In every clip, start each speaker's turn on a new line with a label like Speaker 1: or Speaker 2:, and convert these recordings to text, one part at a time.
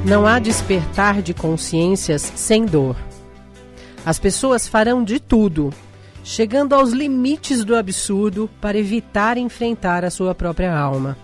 Speaker 1: Não há despertar de consciências sem dor. As pessoas farão de tudo, chegando aos limites do absurdo para evitar enfrentar a sua própria alma.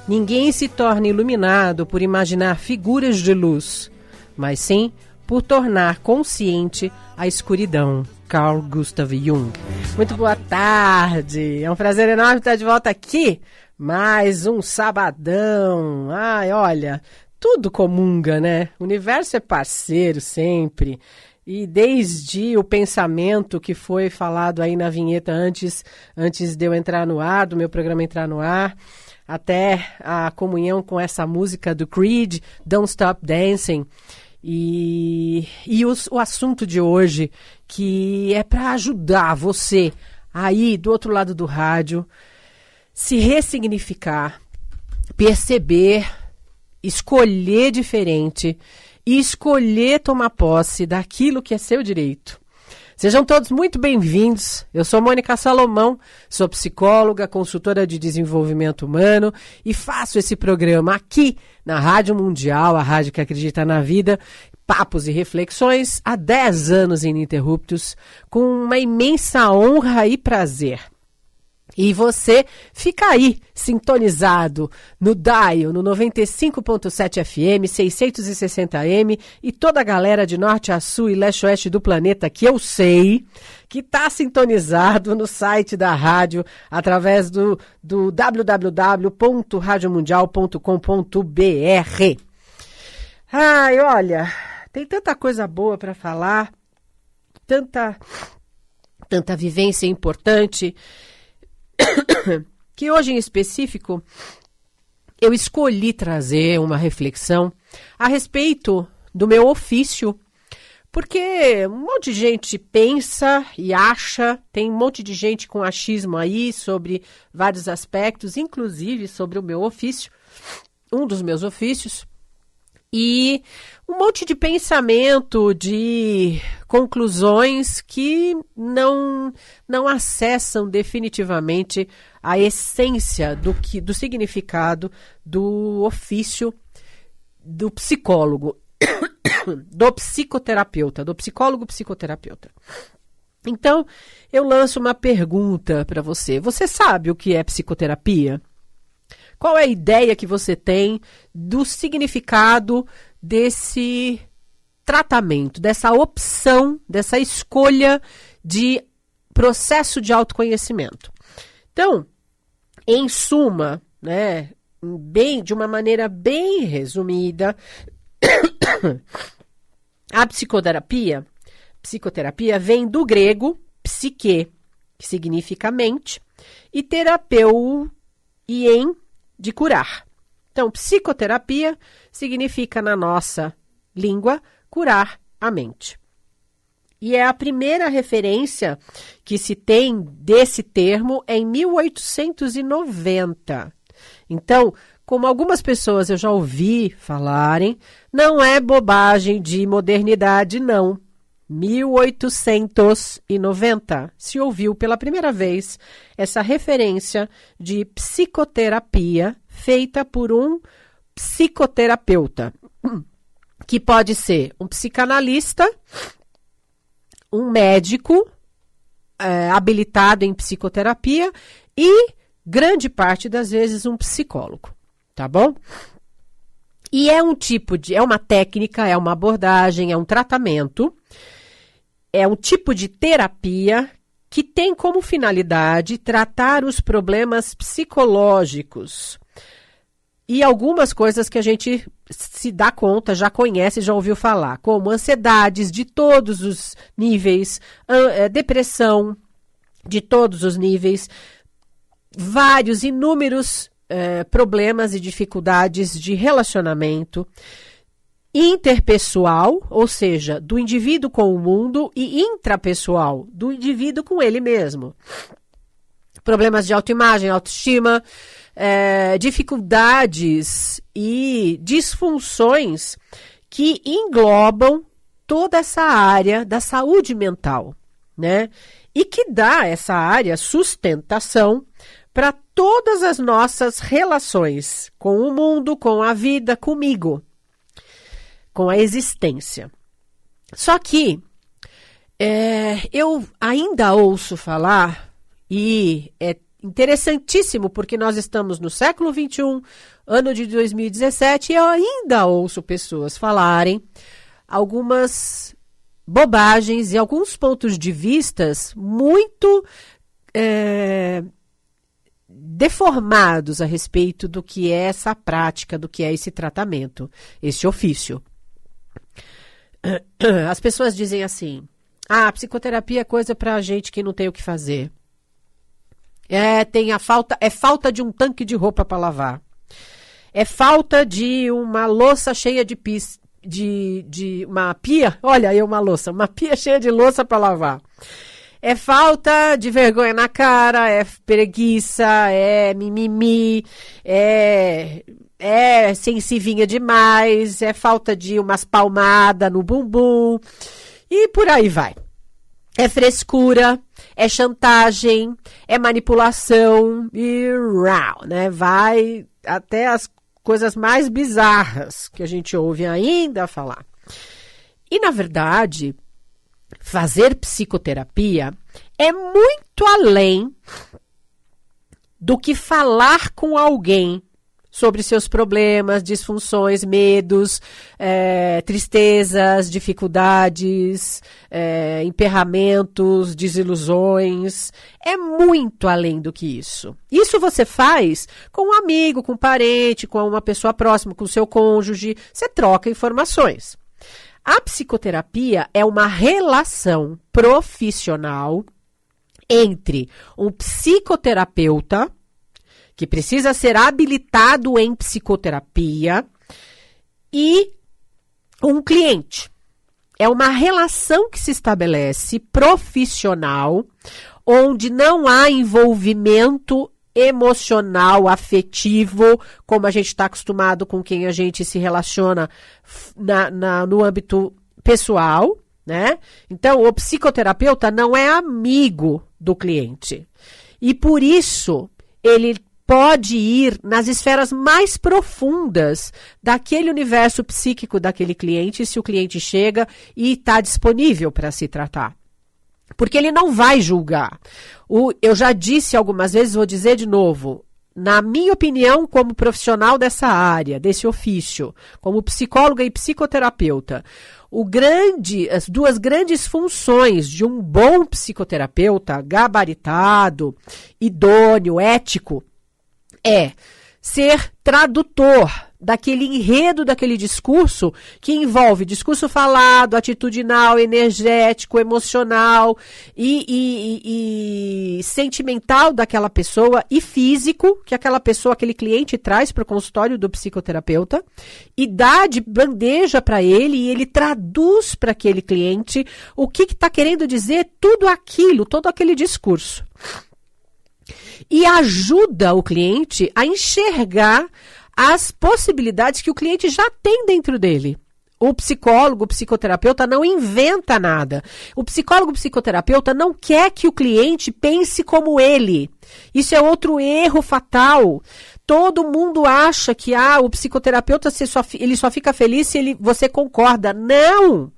Speaker 1: Ninguém se torna iluminado por imaginar figuras de luz, mas sim por tornar consciente a escuridão. Carl Gustav Jung. Muito boa tarde, é um prazer enorme estar de volta aqui. Mais um sabadão. Ai, olha, tudo comunga, né? O universo é parceiro sempre. E desde o pensamento que foi falado aí na vinheta antes de eu entrar no ar, do meu programa entrar no ar, até a comunhão com essa música do Creed, Don't Stop Dancing. E o assunto de hoje, que é para ajudar você aí do outro lado do rádio, se ressignificar, perceber, escolher diferente e escolher tomar posse daquilo que é seu direito. Sejam todos muito bem-vindos. Eu sou Mônica Salomão, sou psicóloga, consultora de desenvolvimento humano e faço esse programa aqui na Rádio Mundial, a rádio que acredita na vida, papos e reflexões há 10 anos ininterruptos, com uma imensa honra e prazer. E você fica aí, sintonizado no dial, no 95.7 FM, 660M e toda a galera de norte a sul e leste-oeste do planeta que eu sei que está sintonizado no site da rádio através do www.radiomundial.com.br. Ai, olha, tem tanta coisa boa para falar, tanta vivência importante, que hoje em específico eu escolhi trazer uma reflexão a respeito do meu ofício, porque um monte de gente pensa e acha, tem um monte de gente com achismo aí sobre vários aspectos, inclusive sobre o meu ofício, um dos meus ofícios, e um monte de pensamento, de conclusões que não acessam definitivamente a essência do significado do ofício do psicólogo, do psicoterapeuta, do psicólogo psicoterapeuta. Então, eu lanço uma pergunta para você. Você sabe o que é psicoterapia? Qual é a ideia que você tem do significado desse tratamento, dessa opção, dessa escolha de processo de autoconhecimento? Então, em suma, né, de uma maneira bem resumida, a psicoterapia vem do grego psique, que significa mente, e terapeu, de curar. Então, psicoterapia significa, na nossa língua, curar a mente. E é a primeira referência que se tem desse termo em 1890. Então, como algumas pessoas eu já ouvi falarem, não é bobagem de modernidade, não. 1890 se ouviu pela primeira vez essa referência de psicoterapia feita por um psicoterapeuta, que pode ser um psicanalista, um médico habilitado em psicoterapia e, grande parte das vezes, um psicólogo, tá bom? E é uma técnica, é uma abordagem, é um tratamento, é um tipo de terapia que tem como finalidade tratar os problemas psicológicos e algumas coisas que a gente se dá conta, já conhece, já ouviu falar, como ansiedades de todos os níveis, depressão de todos os níveis, inúmeros problemas e dificuldades de relacionamento, interpessoal, ou seja, do indivíduo com o mundo, e intrapessoal, do indivíduo com ele mesmo. Problemas de autoimagem, autoestima, dificuldades e disfunções que englobam toda essa área da saúde mental, né? E que dá essa área sustentação para todas as nossas relações com o mundo, com a vida, comigo. com a existência. Só que eu ainda ouço falar, e é interessantíssimo, porque nós estamos no século XXI, ano de 2017, e eu ainda ouço pessoas falarem algumas bobagens e alguns pontos de vistas muito deformados a respeito do que é essa prática, do que é esse tratamento, esse ofício. As pessoas dizem assim: a psicoterapia é coisa para gente que não tem o que fazer. É falta de um tanque de roupa para lavar. É falta de uma louça cheia de uma pia. Olha aí uma pia cheia de louça para lavar. É falta de vergonha na cara, é preguiça, é mimimi, é sensivinha demais, é falta de umas palmadas no bumbum e por aí vai. É frescura, é chantagem, é manipulação e né? Vai até as coisas mais bizarras que a gente ouve ainda falar. E, na verdade, fazer psicoterapia é muito além do que falar com alguém sobre seus problemas, disfunções, medos, tristezas, dificuldades, emperramentos, desilusões. É muito além do que isso. Isso você faz com um amigo, com um parente, com uma pessoa próxima, com o seu cônjuge. Você troca informações. A psicoterapia é uma relação profissional entre um psicoterapeuta, que precisa ser habilitado em psicoterapia, e um cliente. É uma relação que se estabelece profissional, onde não há envolvimento emocional, afetivo, como a gente está acostumado com quem a gente se relaciona no âmbito pessoal, né? Então, o psicoterapeuta não é amigo do cliente. E por isso, ele pode ir nas esferas mais profundas daquele universo psíquico daquele cliente, se o cliente chega e está disponível para se tratar. Porque ele não vai julgar. Eu já disse algumas vezes, vou dizer de novo, na minha opinião, como profissional dessa área, desse ofício, como psicóloga e psicoterapeuta, as duas grandes funções de um bom psicoterapeuta, gabaritado, idôneo, ético, é ser tradutor daquele enredo, daquele discurso que envolve discurso falado, atitudinal, energético, emocional e sentimental daquela pessoa e físico que aquela pessoa, aquele cliente traz para o consultório do psicoterapeuta e dá de bandeja para ele e ele traduz para aquele cliente o que está querendo dizer tudo aquilo, todo aquele discurso. E ajuda o cliente a enxergar as possibilidades que o cliente já tem dentro dele. O psicólogo, o psicoterapeuta não inventa nada. O psicólogo, o psicoterapeuta não quer que o cliente pense como ele. Isso é outro erro fatal. Todo mundo acha que o psicoterapeuta ele só fica feliz se você concorda. Não!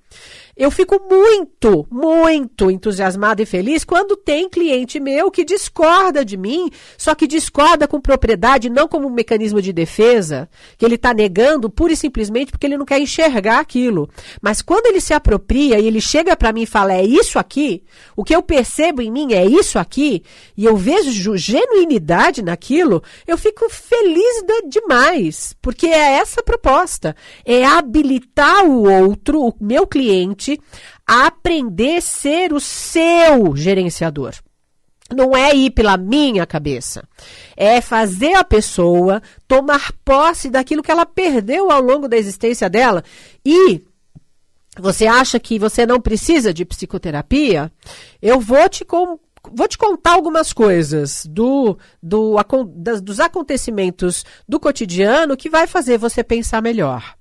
Speaker 1: Eu fico muito, muito entusiasmada e feliz quando tem cliente meu que discorda de mim, só que discorda com propriedade, não como um mecanismo de defesa, que ele está negando pura e simplesmente porque ele não quer enxergar aquilo. Mas quando ele se apropria e ele chega para mim e fala, é isso aqui, o que eu percebo em mim é isso aqui, e eu vejo genuinidade naquilo, eu fico feliz demais, porque é essa a proposta, é habilitar o outro, o meu cliente, a aprender a ser o seu gerenciador. Não é ir pela minha cabeça. É fazer a pessoa tomar posse daquilo que ela perdeu ao longo da existência dela. E você acha que você não precisa de psicoterapia? Eu vou te contar algumas coisas dos acontecimentos do cotidiano que vai fazer você pensar melhor.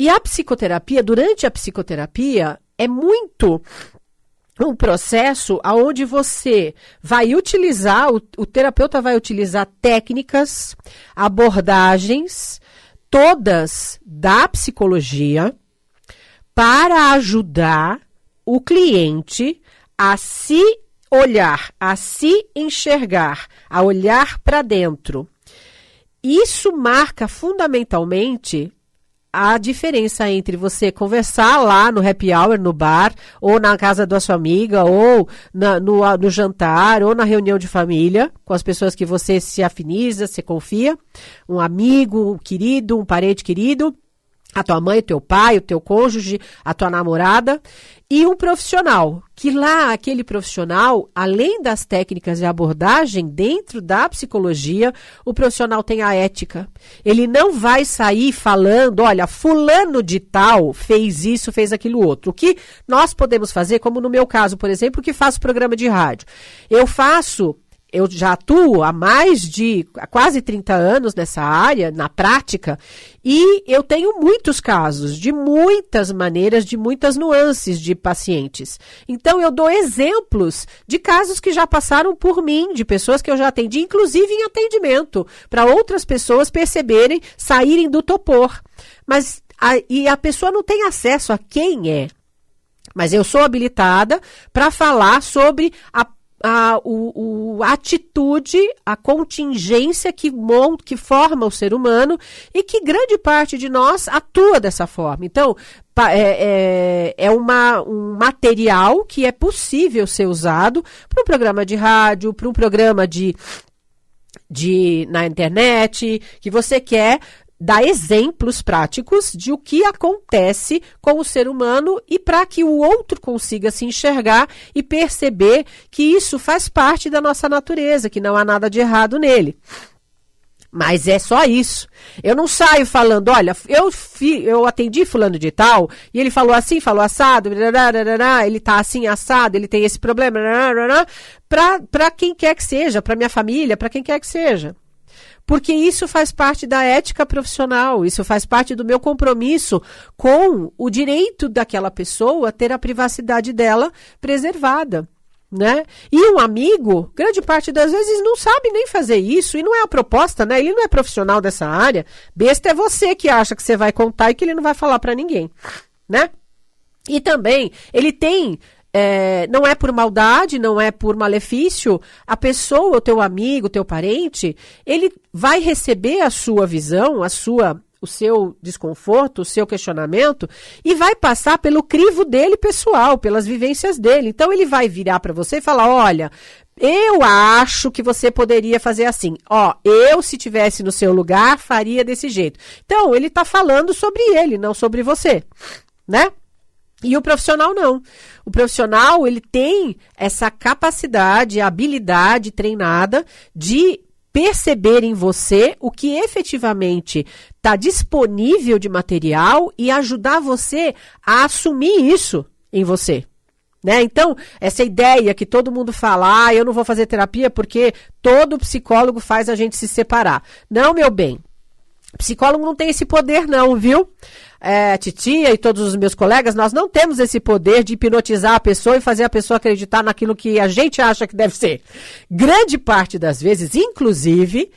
Speaker 1: E a psicoterapia, durante a psicoterapia, é muito um processo onde você vai utilizar, o terapeuta vai utilizar técnicas, abordagens, todas da psicologia para ajudar o cliente a se olhar, a se enxergar, a olhar para dentro. Isso marca fundamentalmente a diferença entre você conversar lá no happy hour, no bar, ou na casa da sua amiga, ou no jantar, ou na reunião de família, com as pessoas que você se afiniza, se confia, um amigo, um querido, um parente querido, a tua mãe, o teu pai, o teu cônjuge, a tua namorada, e um profissional, que lá aquele profissional, além das técnicas de abordagem dentro da psicologia, o profissional tem a ética. Ele não vai sair falando, olha, fulano de tal fez isso, fez aquilo outro. O que nós podemos fazer, como no meu caso, por exemplo, que faço programa de rádio. Eu já atuo há quase 30 anos nessa área, na prática, e eu tenho muitos casos, de muitas maneiras, de muitas nuances de pacientes. Então, eu dou exemplos de casos que já passaram por mim, de pessoas que eu já atendi, inclusive em atendimento, para outras pessoas perceberem, saírem do topor. E a pessoa não tem acesso a quem é. Mas eu sou habilitada para falar sobre a atitude, a contingência que forma o ser humano e que grande parte de nós atua dessa forma. Então, um material que é possível ser usado para um programa de rádio, para um programa na internet, que você quer dar exemplos práticos de o que acontece com o ser humano e para que o outro consiga se enxergar e perceber que isso faz parte da nossa natureza, que não há nada de errado nele. Mas é só isso. Eu não saio falando, olha, eu atendi fulano de tal, e ele falou assim, falou assado, ele tá assim assado, ele tem esse problema, para quem quer que seja, para minha família, para quem quer que seja. Porque isso faz parte da ética profissional, isso faz parte do meu compromisso com o direito daquela pessoa ter a privacidade dela preservada, né? E um amigo, grande parte das vezes, não sabe nem fazer isso, e não é a proposta, né? Ele não é profissional dessa área, besta é você que acha que você vai contar e que ele não vai falar para ninguém, né? E também, ele tem... não é por maldade, não é por malefício, a pessoa, o teu amigo, o teu parente, ele vai receber a sua visão, o seu desconforto, o seu questionamento e vai passar pelo crivo dele pessoal, pelas vivências dele. Então ele vai virar para você e falar, olha, eu acho que você poderia fazer assim. Eu, se tivesse no seu lugar, faria desse jeito. Então ele está falando sobre ele, não sobre você, né? E o profissional não. O profissional, ele tem essa capacidade, habilidade treinada de perceber em você o que efetivamente está disponível de material e ajudar você a assumir isso em você. Né? Então, essa ideia que todo mundo fala, eu não vou fazer terapia porque todo psicólogo faz a gente se separar. Não, meu bem. Psicólogo não tem esse poder não, viu? Titia e todos os meus colegas, nós não temos esse poder de hipnotizar a pessoa e fazer a pessoa acreditar naquilo que a gente acha que deve ser. Grande parte das vezes, inclusive,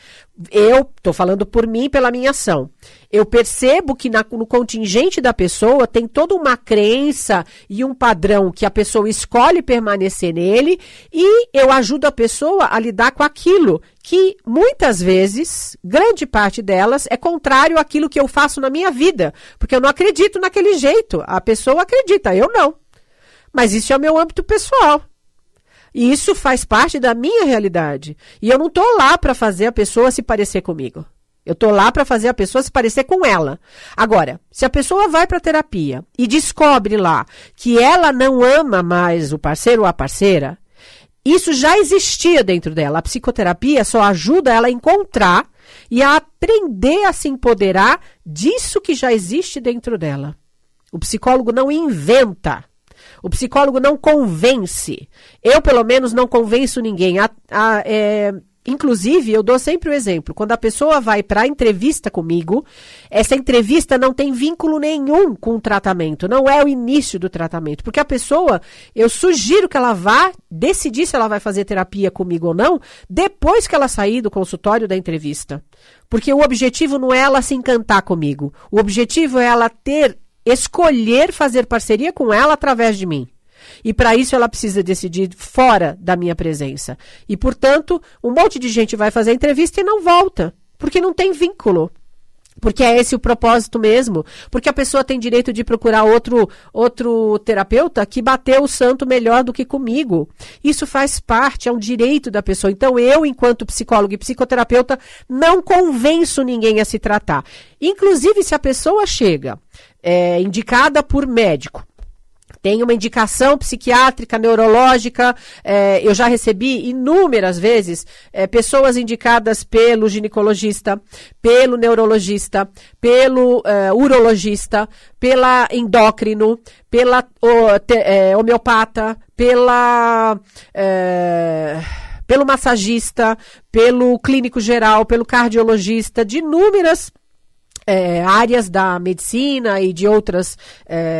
Speaker 1: eu estou falando por mim, pela minha ação. Eu percebo que no contingente da pessoa tem toda uma crença e um padrão que a pessoa escolhe permanecer nele e eu ajudo a pessoa a lidar com aquilo que muitas vezes, grande parte delas, é contrário àquilo que eu faço na minha vida. Porque eu não acredito naquele jeito. A pessoa acredita, eu não. Mas isso é o meu âmbito pessoal. E isso faz parte da minha realidade. E eu não estou lá para fazer a pessoa se parecer comigo. Eu estou lá para fazer a pessoa se parecer com ela. Agora, se a pessoa vai para terapia e descobre lá que ela não ama mais o parceiro ou a parceira, isso já existia dentro dela. A psicoterapia só ajuda ela a encontrar e a aprender a se empoderar disso que já existe dentro dela. O psicólogo não inventa. O psicólogo não convence. Eu, pelo menos, não convenço ninguém. Inclusive, eu dou sempre o exemplo, quando a pessoa vai para a entrevista comigo, essa entrevista não tem vínculo nenhum com o tratamento, não é o início do tratamento, porque a pessoa, eu sugiro que ela vá decidir se ela vai fazer terapia comigo ou não, depois que ela sair do consultório da entrevista. Porque o objetivo não é ela se encantar comigo, o objetivo é ela escolher fazer parceria com ela através de mim. E para isso ela precisa decidir fora da minha presença. E, portanto, um monte de gente vai fazer a entrevista e não volta. Porque não tem vínculo. Porque é esse o propósito mesmo. Porque a pessoa tem direito de procurar outro terapeuta que bateu o santo melhor do que comigo. Isso faz parte, é um direito da pessoa. Então, eu, enquanto psicólogo e psicoterapeuta, não convenço ninguém a se tratar. Inclusive, se a pessoa chega indicada por médico, tem uma indicação psiquiátrica, neurológica, eu já recebi inúmeras vezes pessoas indicadas pelo ginecologista, pelo neurologista, pelo urologista, pela endócrino, pela homeopata, pelo massagista, pelo clínico geral, pelo cardiologista, de inúmeras áreas da medicina e de outras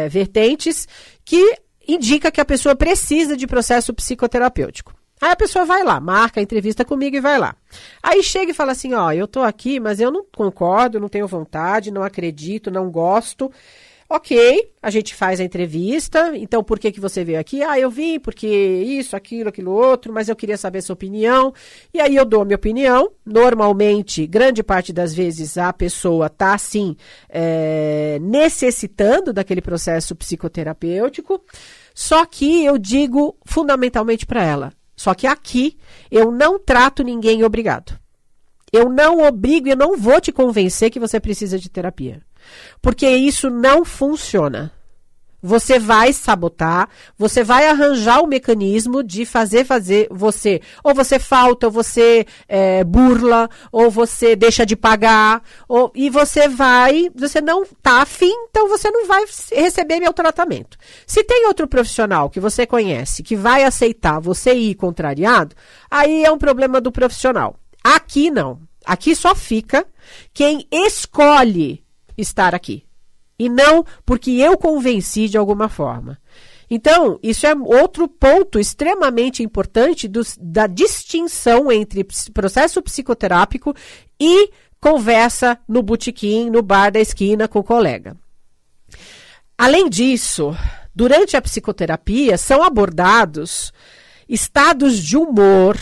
Speaker 1: vertentes, que indica que a pessoa precisa de processo psicoterapêutico. Aí a pessoa vai lá, marca a entrevista comigo e vai lá. Aí chega e fala assim, eu tô aqui, mas eu não concordo, não tenho vontade, não acredito, não gosto. Ok, a gente faz a entrevista, então por que você veio aqui? Eu vim porque isso, aquilo outro, mas eu queria saber sua opinião. E aí eu dou a minha opinião. Normalmente, grande parte das vezes, a pessoa está, sim, necessitando daquele processo psicoterapêutico. Só que eu digo fundamentalmente para ela, só que aqui eu não trato ninguém obrigado. Eu não obrigo e eu não vou te convencer que você precisa de terapia. Porque isso não funciona. Você vai sabotar, você vai arranjar o mecanismo de fazer você, ou você falta, ou você burla, ou você deixa de pagar, e você não tá afim, então você não vai receber meu tratamento. Se tem outro profissional que você conhece, que vai aceitar você ir contrariado, aí é um problema do profissional. Aqui não. Aqui só fica quem escolhe estar aqui. E não porque eu convenci de alguma forma. Então, isso é outro ponto extremamente importante da distinção entre processo psicoterápico e conversa no botequim, no bar da esquina com o colega. Além disso, durante a psicoterapia são abordados estados de humor,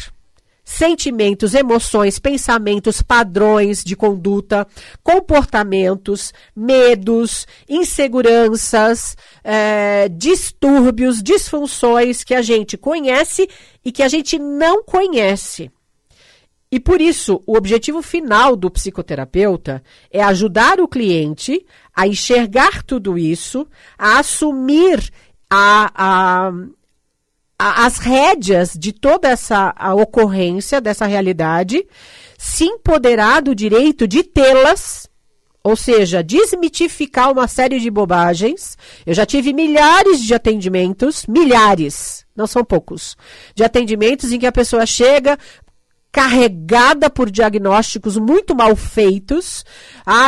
Speaker 1: sentimentos, emoções, pensamentos, padrões de conduta, comportamentos, medos, inseguranças, distúrbios, disfunções que a gente conhece e que a gente não conhece. E por isso, o objetivo final do psicoterapeuta é ajudar o cliente a enxergar tudo isso, a assumir as rédeas de toda a ocorrência dessa realidade, se empoderar do direito de tê-las, ou seja, desmitificar uma série de bobagens. Eu já tive milhares de atendimentos, milhares, não são poucos, de atendimentos em que a pessoa chega carregada por diagnósticos muito mal feitos.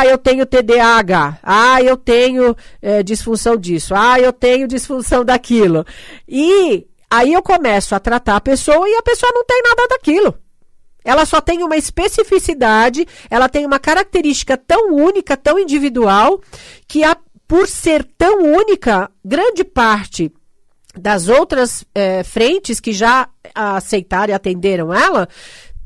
Speaker 1: Eu tenho TDAH. Eu tenho disfunção disso. Eu tenho disfunção daquilo. E aí eu começo a tratar a pessoa e a pessoa não tem nada daquilo. Ela só tem uma especificidade, ela tem uma característica tão única, tão individual, que por ser tão única, grande parte das outras frentes que já aceitaram e atenderam ela,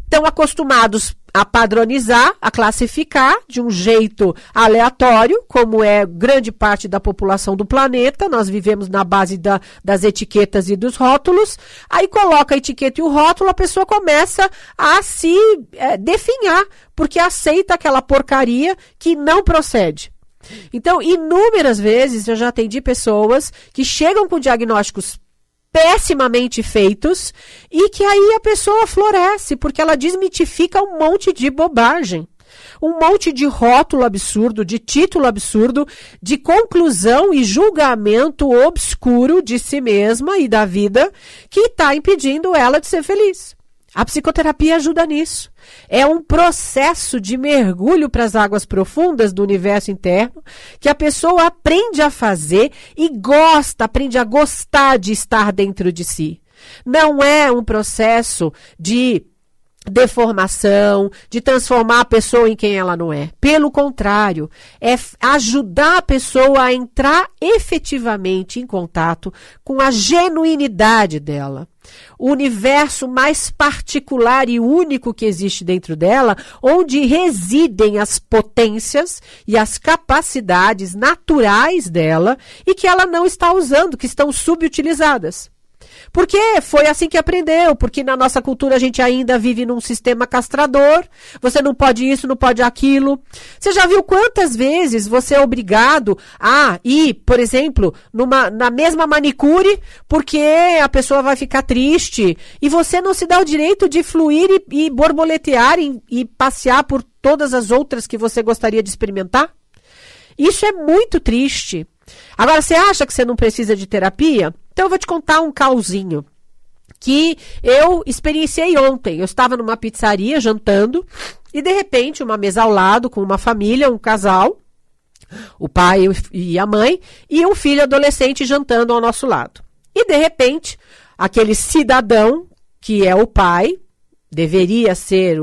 Speaker 1: estão acostumados a padronizar, a classificar de um jeito aleatório, como é grande parte da população do planeta. Nós vivemos na base das etiquetas e dos rótulos. Aí coloca a etiqueta e o rótulo, a pessoa começa a se definhar, porque aceita aquela porcaria que não procede. Então, inúmeras vezes eu já atendi pessoas que chegam com diagnósticos pessimamente feitos e que aí a pessoa floresce, porque ela desmitifica um monte de bobagem, um monte de rótulo absurdo, de título absurdo, de conclusão e julgamento obscuro de si mesma e da vida que está impedindo ela de ser feliz. A psicoterapia ajuda nisso. É um processo de mergulho para as águas profundas do universo interno que a pessoa aprende a fazer e aprende a gostar de estar dentro de si. Não é um processo de deformação, de transformar a pessoa em quem ela não é. Pelo contrário, é ajudar a pessoa a entrar efetivamente em contato com a genuinidade dela. O universo mais particular e único que existe dentro dela, onde residem as potências e as capacidades naturais dela e que ela não está usando, que estão subutilizadas. Porque foi assim que aprendeu, porque na nossa cultura a gente ainda vive num sistema castrador, você não pode isso, não pode aquilo. Você já viu quantas vezes você é obrigado a ir, por exemplo, na mesma manicure, porque a pessoa vai ficar triste, e você não se dá o direito de fluir e borboletear e passear por todas as outras que você gostaria de experimentar? Isso é muito triste. Agora, você acha que você não precisa de terapia? Então eu vou te contar um causinho que eu experienciei ontem. Eu estava numa pizzaria jantando e de repente uma mesa ao lado com uma família, um casal, o pai e a mãe e um filho adolescente jantando ao nosso lado. E de repente aquele cidadão que é o pai, deveria ser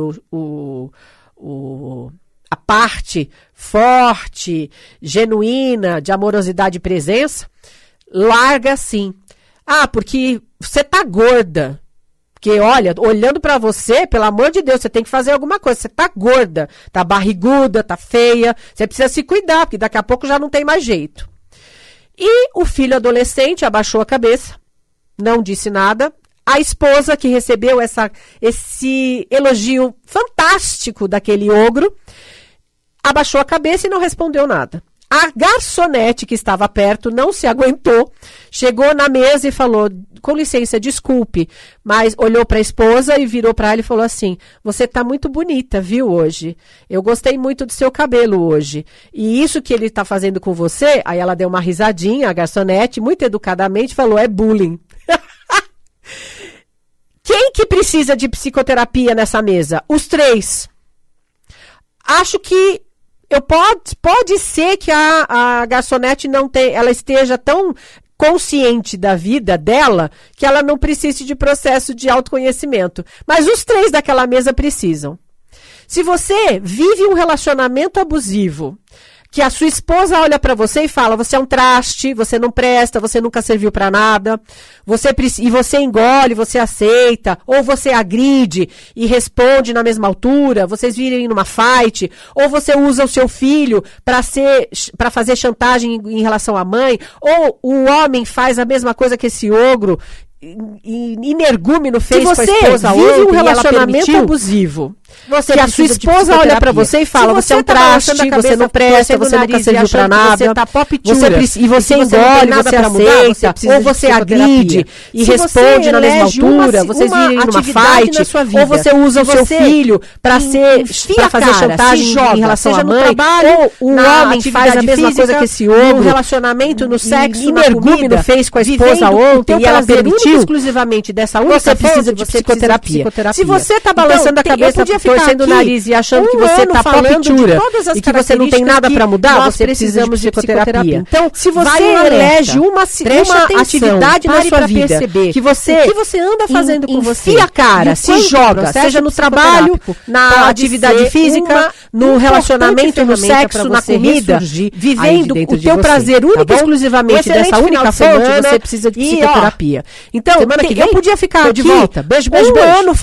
Speaker 1: a parte forte, genuína, de amorosidade e presença, larga assim. Ah, porque você tá gorda. Porque, olha, olhando pra você, pelo amor de Deus, você tem que fazer alguma coisa. Você tá gorda, tá barriguda, tá feia. Você precisa se cuidar, porque daqui a pouco já não tem mais jeito. E o filho adolescente abaixou a cabeça, não disse nada. A esposa, que recebeu esse elogio fantástico daquele ogro, abaixou a cabeça e não respondeu nada. A garçonete que estava perto não se aguentou, chegou na mesa e falou, com licença, desculpe, mas olhou para a esposa e virou para ela e falou assim, você está muito bonita, viu, hoje? Eu gostei muito do seu cabelo hoje. E isso que ele está fazendo com você, aí ela deu uma risadinha, a garçonete, muito educadamente, falou, é bullying. Quem que precisa de psicoterapia nessa mesa? Os três. Acho que pode ser que a garçonete ela esteja tão consciente da vida dela que ela não precise de processo de autoconhecimento. Mas os três daquela mesa precisam. Se você vive um relacionamento abusivo, que a sua esposa olha para você e fala, você é um traste, você não presta, você nunca serviu para nada, e você engole, você aceita, ou você agride e responde na mesma altura, vocês virem numa fight, ou você usa o seu filho para fazer chantagem em relação à mãe, ou o homem faz a mesma coisa que esse ogro, energúmeno fez com a esposa ontem, vive um relacionamento abusivo. Que a sua esposa olha pra você e fala, você é um traste, você não presta, você nunca serviu pra nada, você tá e você engole, você aceita, ou você agride e responde na mesma altura, vocês virem numa fight, ou você usa o seu filho pra fazer chantagem em relação à mãe, ou o homem faz a mesma coisa que esse ogro, no relacionamento, no sexo, energúmeno fez com a esposa ontem e ela permitiu exclusivamente dessa única você precisa de psicoterapia. Se você tá balançando a cabeça, torcendo o nariz e achando que você tá poptura e que você não tem nada para mudar, você precisa de psicoterapia. Então, se você elege uma atividade na sua vida que você anda fazendo com você, enfia a cara, se joga, seja no trabalho, na atividade física, no relacionamento, no sexo, na comida, vivendo o teu prazer único e exclusivamente dessa única fonte, você precisa de psicoterapia. Então, eu podia ficar aqui de volta. Beijo, beijo, beijo.